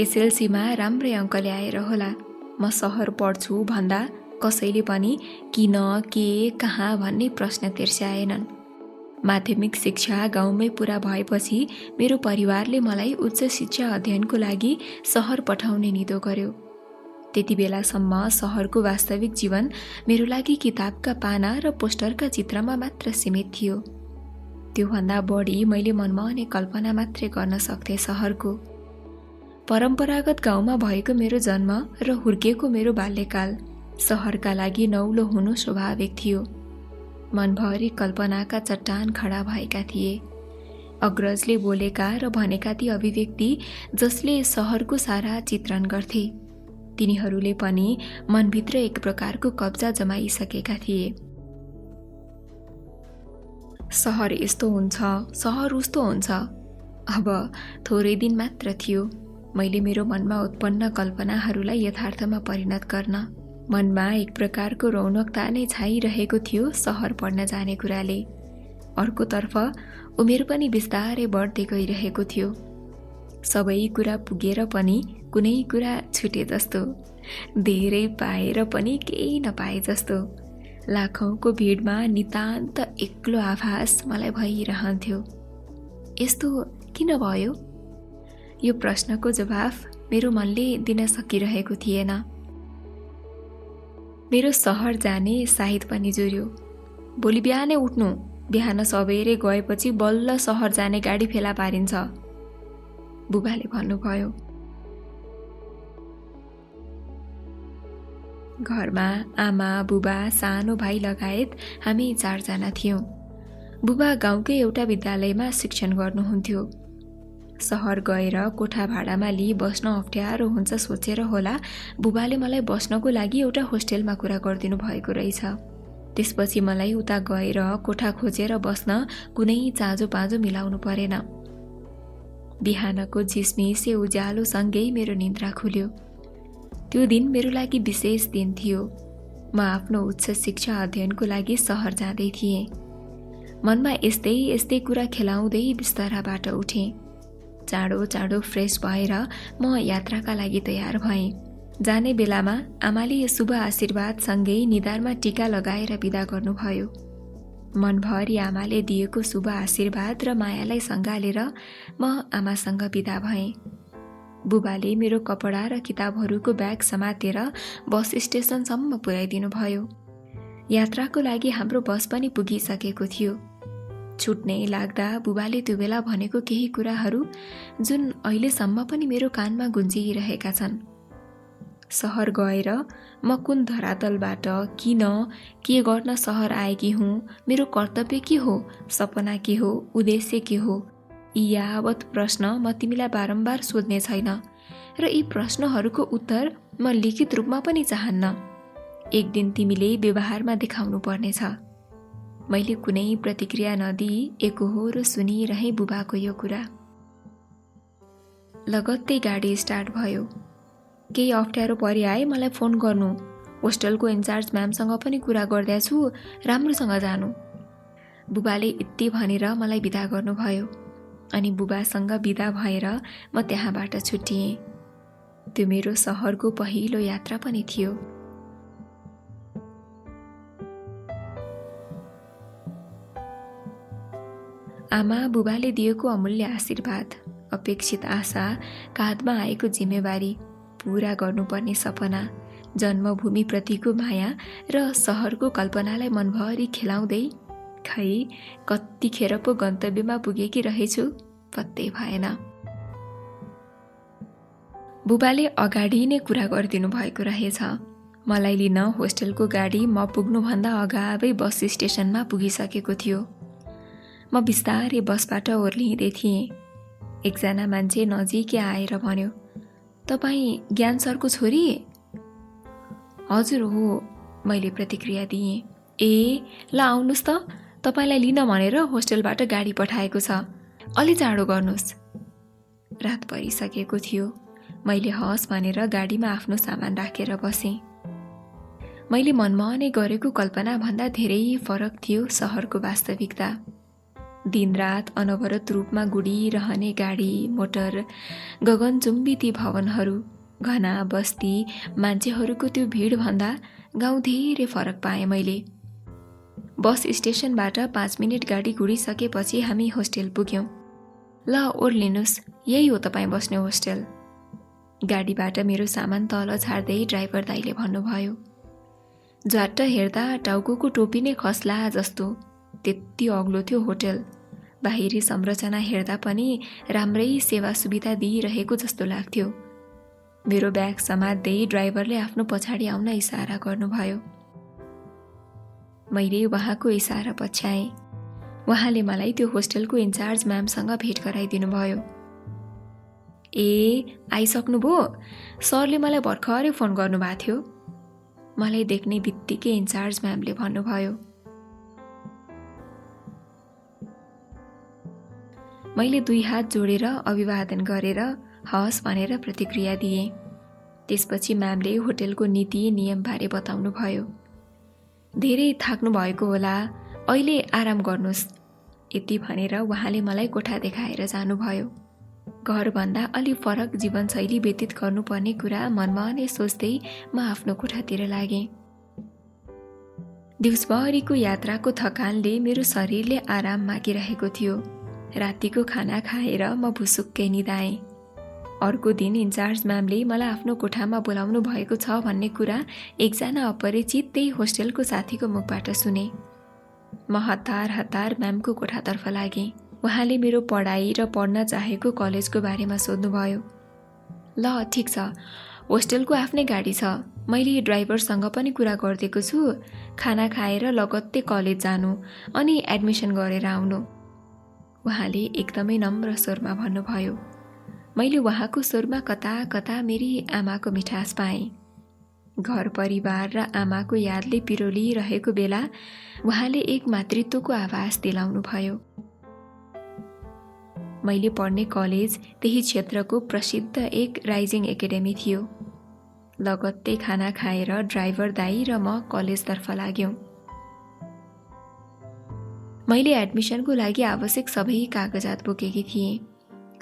एसएलसीमा राम्रै अङ्क ल्याएर होला म सहर पढ्छु भन्दा कसैले पनि किन, के, कहाँ भन्ने प्रश्न तिर्स्याएनन्। माध्यमिक शिक्षा गाउँमै पुरा भएपछि मेरो परिवारले मलाई उच्च शिक्षा अध्ययनको लागि सहर पठाउने निधो गर्यो। त्यति बेलासम्म सहरको वास्तविक जीवन मेरो लागि किताबका पाना र पोस्टरका चित्रमा मात्र सीमित थियो। त्योभन्दा बढी मैले मनमने कल्पना मात्रै गर्न सक्थे सहरको। परम्परागत गाउँमा भएको मेरो जन्म र हुर्केको मेरो बाल्यकाल सहरका लागि नौलो हुनु स्वाभाविक थियो। मनभरि कल्पनाका चट्टान खडा भएका थिए। अग्रजले बोलेका र भनेका ती अभिव्यक्ति जसले सहरको सारा चित्रण गर्थे, तिनीहरूले पनि मनभित्र एक प्रकारको कब्जा जमाइसकेका थिए। सहर यस्तो हुन्छ, सहर उस्तो हुन्छ। अब थोरै दिन मात्र थियो मैले मेरो मनमा उत्पन्न कल्पनाहरूलाई यथार्थमा परिणत गर्न। मनमा एक प्रकारको रौनकता नै छाइरहेको थियो सहर पढ्न जाने कुराले। अर्कोतर्फ उमेर पनि बिस्तारै बढ्दै गइरहेको थियो। सबै कुरा पुगेर पनि कुनै कुरा छुटे जस्तो, धेरै पाएर पनि केही नपाए जस्तो, लाखौंको भिडमा नितान्त एक्लो आभास मलाई भइरहन्थ्यो। यस्तो किन भयो? यो प्रश्नको जवाफ मेरो मनले दिन सकिरहेको थिएन। मेरो सहर जाने साइत पनि जुर्यो। भोलि बिहानै उठ्नु, बिहान सबेरै गएपछि बल्ल सहर जाने गाडी फेला पारिन्छ, बुबाले भन्नुभयो। घरमा आमा, बुबा, सानो भाइ लगायत हामी 4 जना थियौं। बुबा गाउँकै एउटा विद्यालयमा शिक्षण गर्नुहुन्थ्यो। सहर गएर कोठा भाडामा लिई बस्न अप्ठ्यारो हुन्छ सोचेर होला बुबाले मलाई बस्नको लागि एउटा होस्टेलमा कुरा गरिदिनु भएको रहेछ। त्यसपछि मलाई उता गएर कोठा खोजेर बस्न कुनै चाँजो पाँजो मिलाउनु परेन। बिहानको झिसमिसे उज्यालोसँगै मेरो निन्द्रा खुल्यो। त्यो दिन मेरो लागि विशेष दिन थियो। म आफ्नो उच्च शिक्षा अध्ययनको लागि सहर जाँदै थिएँ। मनमा यस्तै यस्तै कुरा खेलाउँदै बिस्ताराबाट उठेँ। चाँडो चाँडो फ्रेस भएर म यात्राका लागि तयार भएँ। जाने बेलामा आमाले शुभ आशीर्वादसँगै निधारमा टीका लगाएर बिदा गर्नुभयो। मनभरि आमाले दिएको शुभ आशीर्वाद र मायालाई सँगालेर म आमासँग बिदा भएँ। बुबाले मेरो कपडा र किताबहरूको ब्याग समातेर बस स्टेसनसम्म पुर्याइदिनु भयो। यात्राको लागि हाम्रो बस पनि पुगिसकेको थियो। छुट्नै लाग्दा बुबाले त्यो बेला भनेको केही कुराहरू जुन अहिलेसम्म पनि मेरो कानमा गुन्जिरहेका छन्। सहर गएर म कुन धरातलबाट, किन, के गर्न सहर आएकी हुँ, मेरो कर्तव्य के हो, सपना के हो, उद्देश्य के हो, यी यावत प्रश्न म तिमीलाई बारम्बार सोध्ने छैन र यी प्रश्नहरूको उत्तर म लिखित रूपमा पनि चाहन्न। एक दिन तिमीले व्यवहारमा देखाउनु पर्नेछ। मैले कुनै प्रतिक्रिया नदिई एकहोरो सुनिरहे बुबाको यो कुरा। लगत्तै गाडी स्टार्ट भयो। केही अप्ठ्यारो परिआए मलाई फोन गर्नु। होस्टेलको इन्चार्ज म्यामसँग पनि कुरा गर्दैछु, राम्रोसँग जानु। बुबाले यति भनेर मलाई बिदा गर्नुभयो। अनि बुबासँग बिदा भएर म त्यहाँबाट छुट्टिएँ। त्यो मेरो सहरको पहिलो यात्रा पनि थियो। आमा बुबाले दिएको अमूल्य आशीर्वाद, अपेक्षित आशा, काँधमा आएको जिम्मेवारी, पूरा गर्नुपर्ने सपना, जन्मभूमिप्रतिको माया र सहरको कल्पनालाई मनभरि खेलाउँदै खै कतिखेर पो गन्तव्यमा पुगेकी रहेछु पत्तै भएन। बुबाले अगाडि नै कुरा गरिदिनु भएको रहेछ। मलाई लिन होस्टेलको गाडी म पुग्नुभन्दा अगावै बस स्टेसनमा पुगिसकेको थियो। म बिस्तारै बसबाट ओर्लिँदै थिएँ। एकजना मान्छे नजिकै आएर भन्यो, तपाईँ ज्ञान सरको छोरी? हजुर हो, मैले प्रतिक्रिया दिएँ। ए ल आउनुहोस् त, तपाईँलाई लिन भनेर होस्टेलबाट गाडी पठाएको छ, अलि चाँडो गर्नुहोस्। रात परिसकेको थियो। मैले हस् भनेर गाडीमा आफ्नो सामान राखेर बसेँ। मैले मनमा नै गरेको कल्पना भन्दा धेरै फरक थियो सहरको वास्तविकता। दिनरात अनवरत रूपमा गुडिरहने गाडी मोटर, गगनचुम्बी ती भवनहरू, घना बस्ती, मान्छेहरूको त्यो भिडभन्दा गाउँ धेरै फरक पाएँ मैले। बस स्टेसनबाट 5 मिनट गाडी गुडिसकेपछि हामी होस्टेल पुग्यौँ। ल ओर्लिनुहोस्, यही हो तपाईँ बस्ने होस्टेल। गाडीबाट मेरो सामान तल झार्दै ड्राइभर दाइले भन्नुभयो। झ्वाट्ट हेर्दा टाउको टोपी नै खस्ला जस्तो, त्यति अग्लो थियो होटेल। बाहिरी संरचना हेर्दा पनि राम्रै सेवा सुविधा दिइरहेको जस्तो लाग्थ्यो। मेरो ब्याग समात्दै ड्राइभरले आफ्नो पछाडि आउन इसारा गर्नुभयो। मैले उहाँको इसारा पछ्याएँ। उहाँले मलाई त्यो होस्टेलको इन्चार्ज म्यामसँग भेट गराइदिनु भयो। ए आइसक्नुभयो? सरले मलाई भर्खरै फोन गर्नुभएको थियो। मलाई देख्ने बित्तिकै इन्चार्ज म्यामले भन्नुभयो। मैले 2 हात जोडेर अभिवादन गरेर हवस् भनेर प्रतिक्रिया दिएँ। त्यसपछि म्यामले होटेलको नीति नियमबारे बताउनु भयो। धेरै थाक्नु भएको होला, अहिले आराम गर्नुहोस्, यति भनेर उहाँले मलाई कोठा देखाएर जानुभयो। घरभन्दा अलि फरक जीवनशैली व्यतीत गर्नुपर्ने कुरा मनमा नै सोच्दै म आफ्नो कोठातिर लागेँ। दिउँसभरिको यात्राको थकानले मेरो शरीरले आराम मागिरहेको थियो। रातिको खाना खाएर म भुसुक्कै निदाएँ। अर्को दिन इन्चार्ज म्यामले मलाई आफ्नो कोठामा बोलाउनु भएको छ भन्ने कुरा एकजना अपरिचित त्यही होस्टेलको साथीको मुखबाट सुने। म हतार म्यामको कोठातर्फ लागेँ। उहाँले मेरो पढाइ र पढ्न चाहेको कलेजको बारेमा सोध्नुभयो। ल ठिक छ, होस्टेलको आफ्नै गाडी छ, मैले ड्राइभरसँग पनि कुरा गरिदिएको छु, खाना खाएर लगत्तै कलेज जानु अनि एडमिसन गरेर आउनु, उहाँले एकदमै नम्र स्वरमा भन्नुभयो। मैले उहाँको स्वरमा कता कता मेरी आमाको मिठास पाएँ। घर परिवार र आमाको यादले पिरोलिरहेको बेला उहाँले एक मातृत्वको आभास दिलाउनु भयो। मैले पढ्ने कलेज त्यही क्षेत्रको प्रसिद्ध एक राइजिङ एकाडेमी थियो। लगत्तै खाना खाएर ड्राइभर दाई र म कलेजतर्फ लाग्यौँ। मैले एडमिसनको लागि आवश्यक सबै कागजात बोकेकी थिएँ।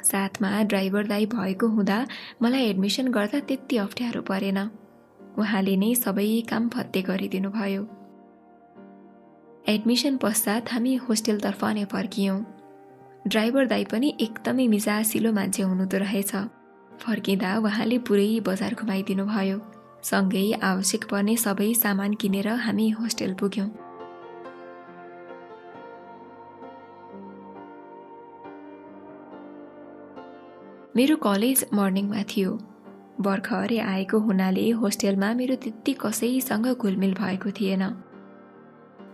साथमा ड्राइभर दाई भएको हुँदा मलाई एडमिसन गर्दा त्यति अप्ठ्यारो परेन। उहाँले नै सबै काम फत्ते गरिदिनु भयो। एडमिसन पश्चात हामी होस्टेलतर्फ नै फर्कियौँ। ड्राइभर दाई पनि एकदमै मिजासिलो मान्छे हुनुहुँदो रहेछ। फर्किँदा उहाँले पुरै बजार घुमाइदिनु भयो। सँगै आवश्यक पर्ने सबै सामान किनेर हामी होस्टेल पुग्यौँ। मेरो कलेज मर्निङमा थियो। भर्खरै आएको हुनाले होस्टेलमा मेरो त्यति कसैसँग घुलमिल भएको थिएन।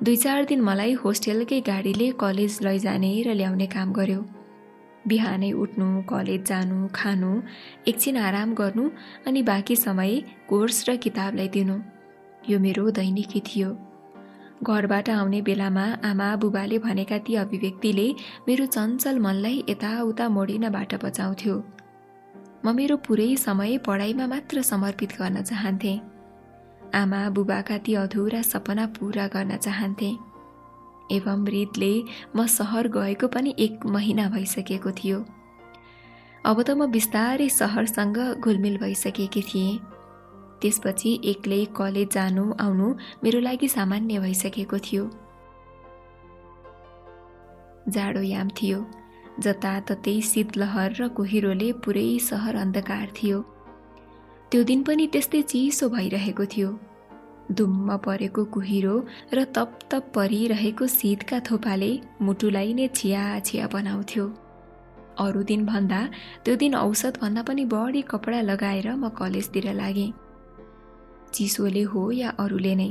2-4 दिन मलाई होस्टेलकै गाडीले कलेज लैजाने र ल्याउने काम गर्यो। बिहानै उठ्नु, कलेज जानु, खानु, एकछिन आराम गर्नु अनि बाँकी समय कोर्स र किताबलाई दिनु, यो मेरो दैनिकी थियो। घरबाट आउने बेलामा आमा बुबाले भनेका ती अभिव्यक्तिले मेरो चञ्चल मनलाई यताउता मोडिनबाट बचाउँथ्यो। म मेरो पुरै समय पढाइमा मात्र समर्पित गर्न चाहन्थेँ। आमा बुबाका ती अधुरा सपना पूरा गर्न चाहन्थेँ। एवं मृतले म सहर गएको पनि 1 महिना भइसकेको थियो। अब त म बिस्तारै सहरसँग घुलमिल भइसकेकी थिएँ। त्यसपछि एक्लै कलेज जानु आउनु मेरो लागि सामान्य भइसकेको थियो। जाडो याम थियो। जताततै शीतलहर र कुहिरोले पुरै सहर अन्धकार थियो। त्यो दिन पनि त्यस्तै चिसो भइरहेको थियो। दुम्म परेको कुहिरो र तप परिरहेको शीतका थोपाले मुटुलाई नै छिया बनाउँथ्यो। अरू दिन भन्दा त्यो दिन औसत भन्दा पनि बढी कपडा लगाएर म कलेजतिर लागेँ। चिसोले हो या अरूले नै,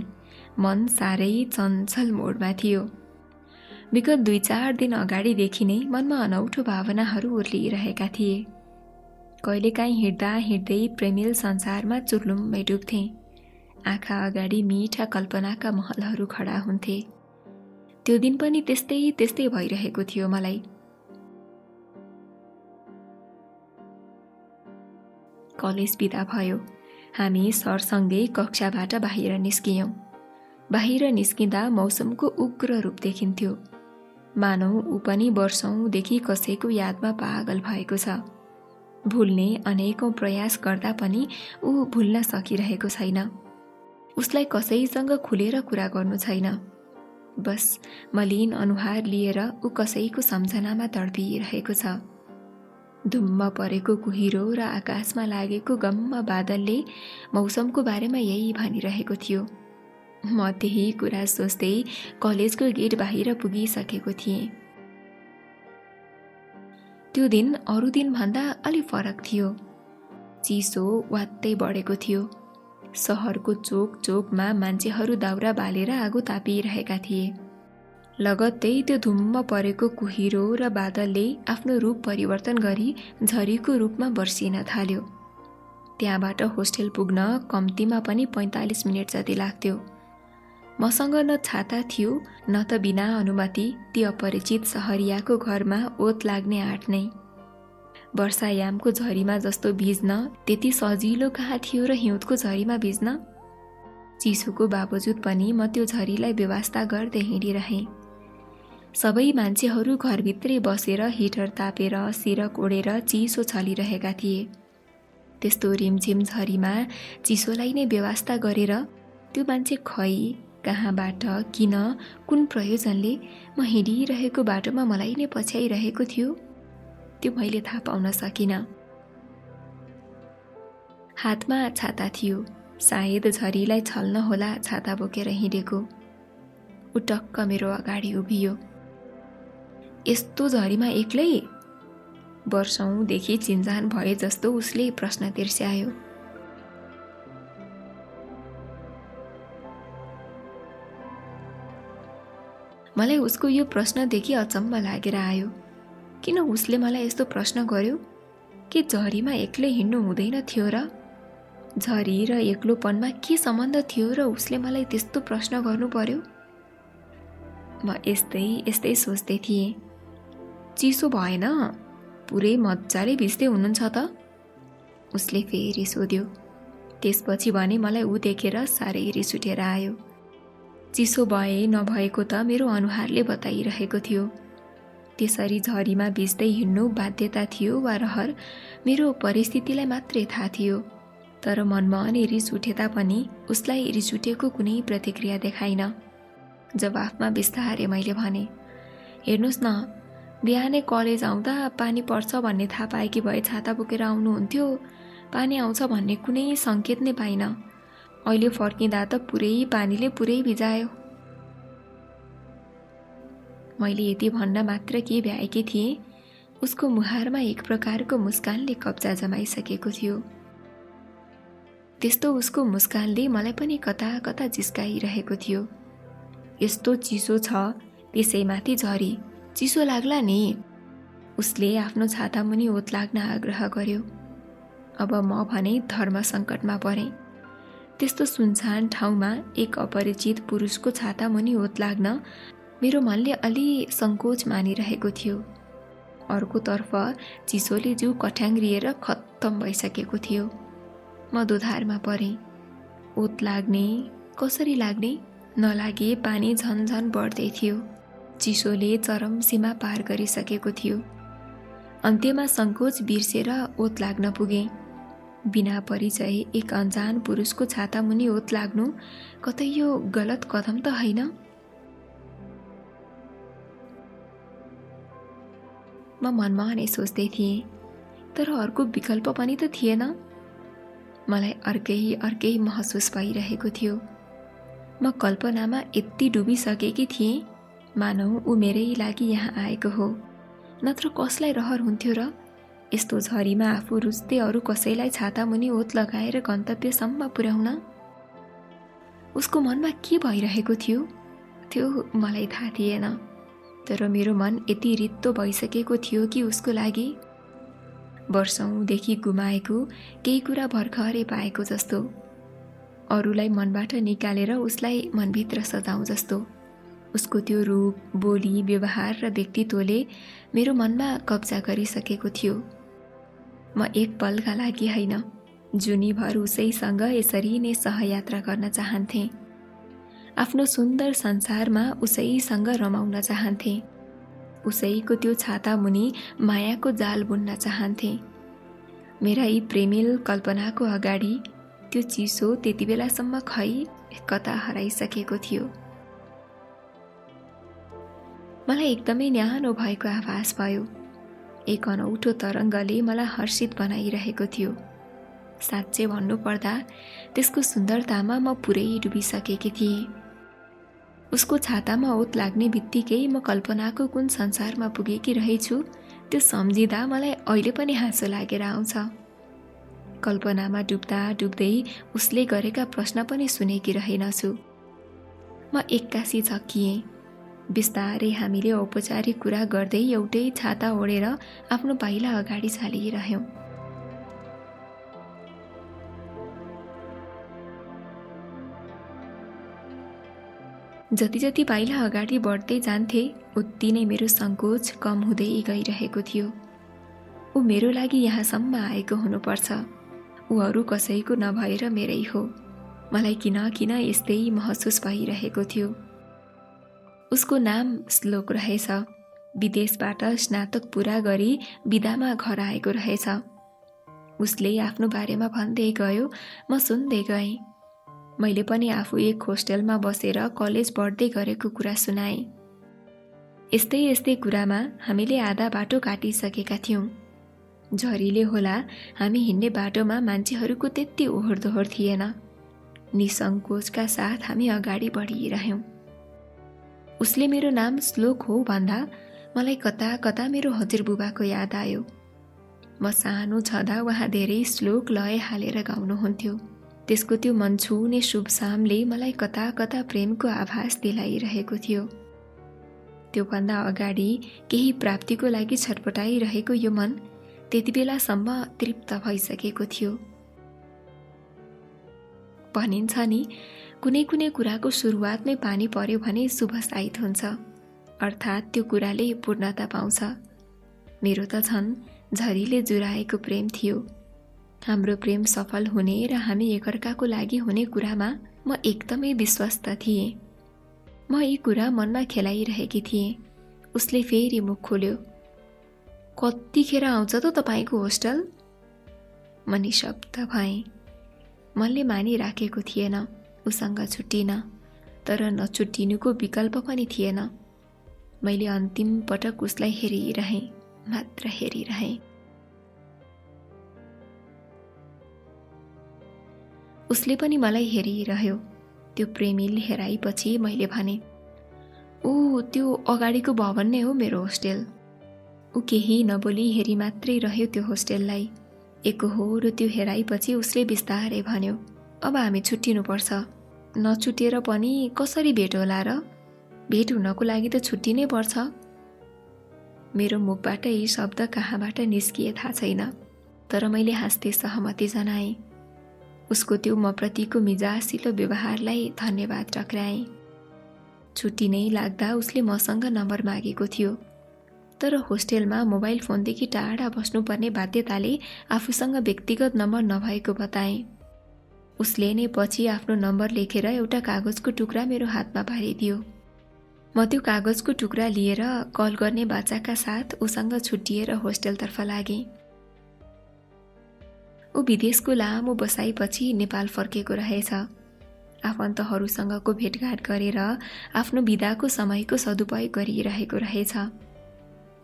मन साह्रै चञ्चल मोडमा थियो। विगत 2-4 दिन अगाडिदेखि नै मनमा अनौठो भावनाहरू उर्लिरहेका थिए। कहिलेकाहीँ हिँड्दै प्रेमिल संसारमा चुर्लुम्मै डुब्थेँ। आँखा अगाडि मिठा कल्पनाका महलहरू खडा हुन्थे। त्यो दिन पनि त्यस्तै भइरहेको थियो मलाई। कलेज बिदा भयो। हामी सरसँगै कक्षाबाट बाहिर निस्कियौँ। बाहिर निस्किँदा मौसमको उग्र रूप देखिन्थ्यो। मानौ ऊ पनि वर्षौंदेखि कसैको यादमा पागल भएको छ। भुल्ने अनेकौं प्रयास गर्दा पनि ऊ भुल्न सकिरहेको छैन। उसलाई कसैसँग खुलेर कुरा गर्नु छैन। बस मलिन अनुहार लिएर ऊ कसैको सम्झनामा तडपिरहेको छ। धुम्म परेको कुहिरो र आकाशमा लागेको गम्म बादलले मौसमको बारेमा यही भनिरहेको थियो। म त्यही कुरा सोच्दै कलेजको गेट बाहिर पुगिसकेको थिएँ। त्यो दिन अरू दिनभन्दा अलि फरक थियो। चिसो वात्तै बढेको थियो। सहरको चोक चोकमा मान्छेहरू दाउरा बालेर आगो तापिरहेका थिए। लगत्तै त्यो धुम्म परेको कुहिरो र बादलले आफ्नो रूप परिवर्तन गरी झरीको रूपमा बर्सिन थाल्यो। त्यहाँबाट होस्टेल पुग्न कम्तीमा पनि 45 मिनट जति लाग्थ्यो। मसँग न छाता थियो न त बिना अनुमति ती अपरिचित सहरियाको घरमा ओत लाग्ने आँट नै। वर्षायामको झरीमा जस्तो भिज्न त्यति सजिलो कहाँ थियो र हिउँदको झरीमा भिज्न। चिसोको बावजुद पनि म त्यो झरीलाई व्यवस्था गर्दै हिँडिरहेँ। सबै मान्छेहरू घरभित्रै बसेर हिटर तापेर सिरक ओढेर चिसो छलिरहेका थिए। त्यस्तो रिमझिम झरीमा चिसोलाई नै व्यवस्था गरेर त्यो मान्छे खै कहाँबाट किन कुन प्रयोजनले म हिँडिरहेको बाटोमा मलाई नै पछ्याइरहेको थियो त्यो मैले थाहा पाउन सकिनँ। हातमा छाता थियो। सायद झरीलाई छल्न होला छाता बोकेर हिँडेको। ऊ टक्क मेरो अगाडि उभियो। यस्तो झरीमा एक्लै? वर्षौंदेखि चिन्जान भए जस्तो उसले प्रश्न तिर्स्यायो। मलाई उसको यो प्रश्नदेखि अचम्म लागेर आयो। किन उसले मलाई यस्तो प्रश्न गर्यो? के झरीमा एक्लै हिँड्नु हुँदैन थियो र? झरी र एक्लोपनमा के सम्बन्ध थियो र उसले मलाई त्यस्तो प्रश्न गर्नु पर्यो? म यस्तै सोच्दै थिएँ। चिसो भएन? पुरै मजाले भिज्दै हुनुहुन्छ त? उसले फेरि सोध्यो। त्यसपछि भने मलाई ऊ देखेर साह्रै रिस उठेर आयो। चिसो भए नभएको त मेरो अनुहारले बताइरहेको थियो। त्यसरी झरीमा भिज्दै हिँड्नु बाध्यता थियो वा रहर मेरो परिस्थितिलाई मात्रै थाहा थियो। तर मनमा अनि रिस उठे तापनि उसलाई रिस उठेको कुनै प्रतिक्रिया देखाइन। जवाफमा बिस्तारै मैले भने, हेर्नुहोस् न, बिहानै कलेज आउँदा पानी पर्छ भन्ने थाहा पाएकी भए छाता बोकेर आउनुहुन्थ्यो। पानी आउँछ भन्ने कुनै सङ्केत नै पाइन। अहिले फर्किँदा त पुरै पानीले पुरै भिजायो। मैले यति भन्न मात्र के भ्याएकी थिएँ, उसको मुहारमा एक प्रकारको मुस्कानले कब्जा जमाइसकेको थियो। त्यस्तो उसको मुस्कानले मलाई पनि कता कता जिस्काइरहेको थियो। यस्तो चिसो छ, त्यसैमाथि झरी, चिसो लाग्ला नि। उसले आफ्नो छाता मुनि ओत लाग्न आग्रह गर्यो। अब म भने धर्म सङ्कटमा परेँ। त्यस्तो सुनसान ठाउँमा एक अपरिचित पुरुषको छाता मुनि ओत लाग्न मेरो मनले अलि सङ्कोच मानिरहेको थियो। अर्कोतर्फ चिसोले जिउ कठ्याङ्ग्रिएर खत्तम भइसकेको थियो। म दोधारमा परेँ। ओत लाग्ने, कसरी लाग्ने? नलागे पानी झन्झन बढ्दै थियो। चिसोले चरम सीमा पार गरिसकेको थियो। अन्त्यमा सङ्कोच बिर्सेर ओत लाग्न पुगेँ। बिना परिचय एक अनजान पुरुषको छाता मुनि ओत लाग्नु कतै यो गलत कदम त होइन? म मनमा नै सोच्दै थिएँ, तर अर्को विकल्प पनि त थिएन। मलाई अर्कै महसुस भइरहेको थियो। म कल्पनामा यति डुबिसकेकी थिएँ, मानौ ऊ मेरै लागि यहाँ आएको हो। नत्र कसलाई रहर हुन्थ्यो र यस्तो झरीमा आफू रुच्दै अरू कसैलाई छाता मुनि ओत लगाएर गन्तव्यसम्म पुर्याउन? उसको मनमा के भइरहेको थियो त्यो मलाई थाहा थिएन। तर मेरो मन यति रित्तो भइसकेको थियो कि उसको लागि वर्षौंदेखि गुमाएको केही कुरा भर्खरै पाएको जस्तो, अरूलाई मनबाट निकालेर उसलाई मनभित्र सजाउँ जस्तो। उसको त्यो रूप, बोली, व्यवहार र व्यक्तित्वले मेरो मनमा कब्जा गरिसकेको थियो। म एक पलका लागि होइन, जुनीभर उसैसँग यसरी नै सहयात्रा गर्न चाहन्थेँ। आफ्नो सुन्दर संसारमा उसैसँग रमाउन चाहन्थेँ। उसैको त्यो छाता मुनि मायाको जाल बुन्न चाहन्थे। मेरा यी प्रेमिल कल्पनाको अगाडि त्यो चिसो त्यति बेलासम्म खै कता हराइसकेको थियो। मलाई एकदमै न्यानो भएको आभास भयो। एक अनौठो तरङ्गले मलाई हर्षित बनाइरहेको थियो। साँच्चै भन्नुपर्दा त्यसको सुन्दरतामा म पुरै डुबिसकेकी थिएँ। उसको छातामा ओत लाग्ने बित्तिकै म कल्पनाको कुन संसारमा पुगेकी रहेछु त्यो सम्झिँदा मलाई अहिले पनि हाँसो लागेर आउँछ। कल्पनामा डुब्दा डुब्दै उसले गरेका प्रश्न पनि सुनेकी रहेनछु। म एक्कासी झक्किएँ। बिस्तारै हामीले औपचारिक कुरा गर्दै एउटै छाता ओढेर आफ्नो पाइला अगाडि चालिरह्यौँ। जति जति पाइला अगाडि बढ्दै जान्थे उति नै मेरो सङ्कोच कम हुँदै गइरहेको थियो। ऊ मेरो लागि यहाँसम्म आएको हुनुपर्छ। ऊ अरू कसैको नभएर मेरै हो। मलाई किन किन यस्तै महसुस भइरहेको थियो। उसको नाम श्लोक रहेछ। विदेशबाट स्नातक पुरा गरी बिदामा घर आएको रहेछ। उसले आफ्नो बारेमा भन्दै गयो, म सुन्दै गएँ। मैले पनि आफू एक होस्टेलमा बसेर कलेज पढ्दै गरेको कुरा सुनाएँ। यस्तै यस्तै कुरामा हामीले आधा बाटो काटिसकेका थियौँ। झरीले होला हामी हिँड्ने बाटोमा मान्छेहरूको त्यति ओहोरदोहोर थिएन। निसङ्कोचका साथ हामी अगाडि बढिरह्यौँ। उसले मेरो नाम श्लोक हो भन्दा मलाई कता कता मेरो हजुरबुबाको याद आयो। म सानो छँदा उहाँ धेरै श्लोक लय हालेर गाउनुहुन्थ्यो। त्यसको त्यो मन छुने शुभ सामले मलाई कता कता प्रेमको आभास दिलाइरहेको थियो। त्योभन्दा अगाडि केही प्राप्तिको लागि छटपटाइरहेको यो मन त्यति बेलासम्म तृप्त भइसकेको थियो। भनिन्छ नि, कुनै कुनै कुराको सुरुवातमै पानी पर्यो भने शुभ साइत हुन्छ, अर्थात् त्यो कुराले पूर्णता पाउँछ। मेरो त झन् झरीले जुराएको प्रेम थियो। हाम्रो प्रेम सफल हुने र हामी एकअर्काको लागि हुने कुरामा म एकदमै विश्वस्त थिएँ। म यी कुरा मनमा खेलाइरहेकी थिएँ। उसले फेरि मुख खोल्यो। कतिखेर आउँछ त तपाईँको होस्टल? म निशब्द भएँ। मनले मानिराखेको थिएन उसँग छुट्टिन, तर नछुट्टिनुको विकल्प पनि थिएन। मैले अन्तिम पटक उसलाई हेरिरहेँ, मात्र हेरिरहेँ। उसले पनि मलाई हेरिरह्यो। त्यो प्रेमिल हेराइपछि मैले भने, ऊ त्यो अगाडिको भवन नै हो मेरो होस्टेल। ऊ केही नबोली हेरी मात्रै रह्यो त्यो होस्टेललाई। एकहोरो त्यो हेराइपछि उसले बिस्तारै भन्यो, अब हामी छुट्टिनुपर्छ। नछुटेर पनि कसरी भेट होला र? भेट हुनको लागि त छुट्टिनै पर्छ। मेरो मुखबाट यी शब्द कहाँबाट निस्किए थाहा छैन, तर मैले हाँस्दै सहमति जनाएँ। उसको त्यो म प्रतिको मिजासिलो व्यवहारलाई धन्यवाद टक्राएँ। छुट्टी नै लाग्दा उसले मसँग नम्बर मागेको थियो, तर होस्टेलमा मोबाइल फोनदेखि टाढा बस्नुपर्ने बाध्यताले आफूसँग व्यक्तिगत नम्बर नभएको बताएँ। उसले नै पछि आफ्नो नम्बर लेखेर एउटा कागजको टुक्रा मेरो हातमा पारिदियो। म त्यो कागजको टुक्रा लिएर कल गर्ने बाचाका साथ उसँग छुट्टिएर होस्टेलतर्फ लागेँ। ऊ विदेशको लामो बसाइपछि नेपाल फर्केको रहेछ। आफन्तहरूसँगको भेटघाट गरेर आफ्नो बिदाको समयको सदुपयोग गरिरहेको रहेछ।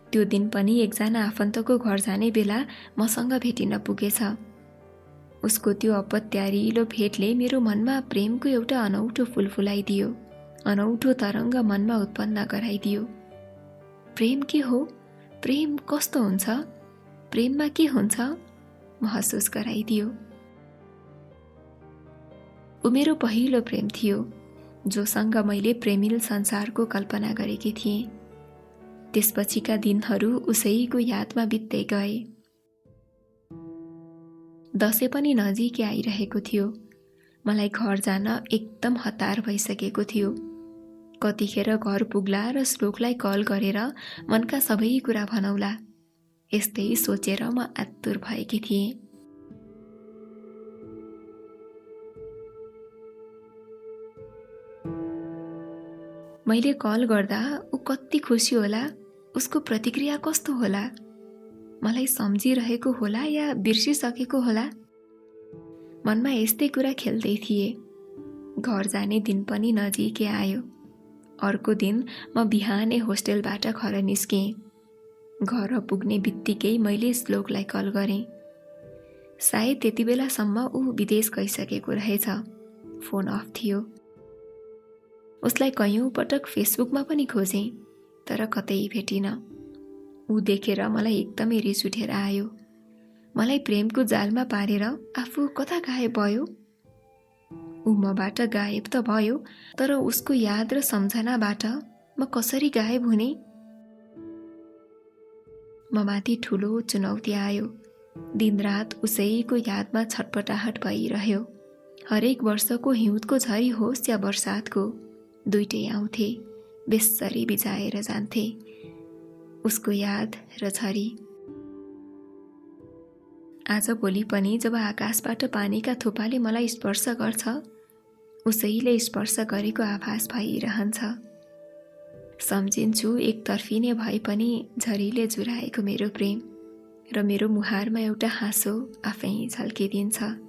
त्यो दिन पनि एकजना आफन्तको घर जाने बेला मसँग भेटिन पुगेछ। उसको त्यो अपत्यारिलो भेटले मेरो मनमा प्रेमको एउटा अनौठो फूल फुलाइदियो, अनौठो तरङ्ग मनमा उत्पन्न गराइदियो। प्रेम के हो? प्रेम कस्तो हुन्छ? प्रेममा के हुन्छ? महसुस गराइदियो। ऊ मेरो पहिलो प्रेम थियो, जोसँग मैले प्रेमिल संसारको कल्पना गरेकी थिएँ। त्यसपछिका दिनहरू उसैको यादमा बित्दै गए। दसैँ पनि नजिकै आइरहेको थियो। मलाई घर जान एकदम हतार भइसकेको थियो। कतिखेर घर पुग्ला र श्लोकलाई कल गरेर मनका सबै कुरा भनौला, यस्तै सोचेर म आतुर भएकी थिएँ। मैले कल गर्दा ऊ कति खुसी होला, उसको प्रतिक्रिया कस्तो होला? मलाई सम्झिरहेको होला या बिर्सिसकेको होला? मनमा यस्तै कुरा खेल्दै थिए। घर जाने दिन पनि नजिकै आयो। अर्को दिन म बिहानै होस्टेलबाट घर निस्केँ। घर पुग्ने बित्तिकै मैले श्लोकलाई कल गरेँ। सायद त्यति बेलासम्म ऊ विदेश गइसकेको रहेछ। फोन अफ थियो। उसलाई कैयौँ पटक फेसबुकमा पनि खोजेँ, तर कतै भेटिनँ। ऊ देखेर मलाई एकदमै रिस उठेर आयो। मलाई प्रेमको जालमा पारेर आफू कता गायब भयो? ऊ मबाट गायब त भयो, तर उसको याद र सम्झनाबाट म कसरी गायब हुने? ममाथि ठुलो चुनौती आयो। दिनरात उसैको यादमा छटपटाहट भइरह्यो। हरेक वर्षको हिउँदको झरी होस् या बर्सातको, दुइटै आउँथे, बेसरी बिजाएर जान्थे। उसको याद र झरी। आज भोलि पनि जब आकाशबाट पानीका थोपाले मलाई स्पर्श गर्छ, उसैले स्पर्श गरेको आभास भइरहन्छ। सम्झिन्छु एकतर्फी नै भए पनि झरीले जुराएको मेरो प्रेम, र मेरो मुहारमा एउटा हाँसो आफै झल्किदिन्छ।